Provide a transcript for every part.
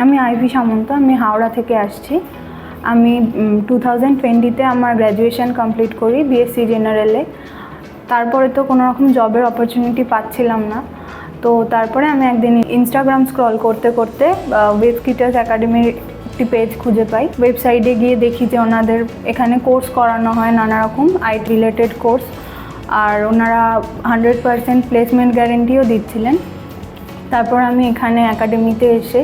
আমি আইভি সামন্ত, আমি হাওড়া থেকে আসছি। আমি 2020-তে আমার গ্র্যাজুয়েশন কমপ্লিট করি বিএসসি জেনারেলে। তারপরে তো কোনো রকম জবের অপরচুনিটি পাচ্ছিলাম না, তো তারপরে আমি একদিন ইনস্টাগ্রাম স্ক্রল করতে করতে ওয়েবস্কিটার্স একাডেমির একটি পেজ খুঁজে পাই। ওয়েবসাইটে গিয়ে দেখি যে ওনাদের এখানে কোর্স করানো হয়, নানা রকম আইটি রিলেটেড কোর্স, আর ওনারা 100% প্লেসমেন্ট গ্যারেন্টিও দিচ্ছিলেন। তারপর আমি এখানে একাডেমিতে এসে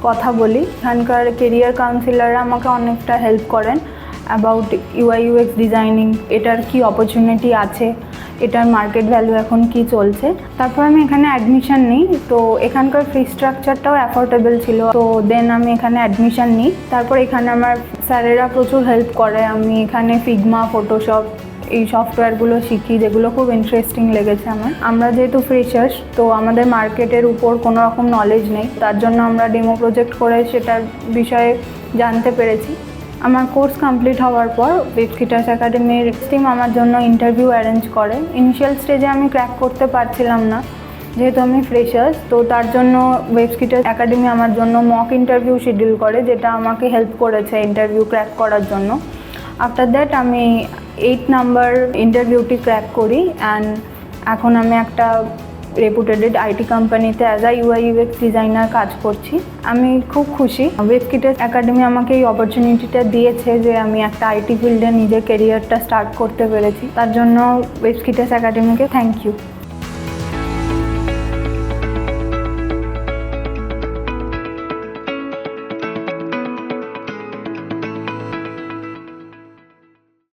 কথা বলি। এখানকার কেরিয়ার কাউন্সিলাররা আমাকে অনেকটা হেল্প করেন অ্যাবাউট ইউআই ইউএক্স ডিজাইনিং, এটার কি অপরচুনিটি আছে, এটার মার্কেট ভ্যালু এখন কি চলছে। তারপর আমি এখানে অ্যাডমিশন নিই। তো এখানকার ফি স্ট্রাকচারটাও অ্যাফোর্ডেবল ছিল, তো দেন আমি এখানে অ্যাডমিশন নিই। তারপর এখানে আমার স্যারেরা প্রচুর হেল্প করে। আমি এখানে ফিগমা, ফটোশপ এই সফটওয়্যারগুলো শিখি, যেগুলো খুব ইন্টারেস্টিং লেগেছে আমার। আমরা যেহেতু ফ্রেশার্স, তো আমাদের মার্কেটের উপর কোনো রকম নলেজ নেই, তার জন্য আমরা ডেমো প্রজেক্ট করে সেটার বিষয়ে জানতে পেরেছি। আমার কোর্স কমপ্লিট হওয়ার পর ওয়েবস্কিটার্স একাডেমির টিম আমার জন্য ইন্টারভিউ অ্যারেঞ্জ করে। ইনিশিয়াল স্টেজে আমি ক্র্যাক করতে পারছিলাম না, যেহেতু আমি ফ্রেশার্স, তো তার জন্য ওয়েবস্কিটার্স একাডেমি আমার জন্য মক ইন্টারভিউ শিডিউল করে, যেটা আমাকে হেল্প করেছে ইন্টারভিউ ক্র্যাক করার জন্য। আফটার দ্যাট আমি 8 নাম্বার ইন্টারভিউটি ক্র্যাক করি, অ্যান্ড এখন আমি একটা রেপুটেড আইটি কোম্পানিতে as a UI UX designer কাজ করছি। আমি খুব খুশি ওয়েবস্কিটার্স একাডেমি আমাকে এই অপরচুনিটিটা দিয়েছে যে আমি একটা আইটি ফিল্ডে নিজের কেরিয়ারটা স্টার্ট করতে পেরেছি। তার জন্য ওয়েবস্কিটার্স একাডেমিকে থ্যাংক ইউ।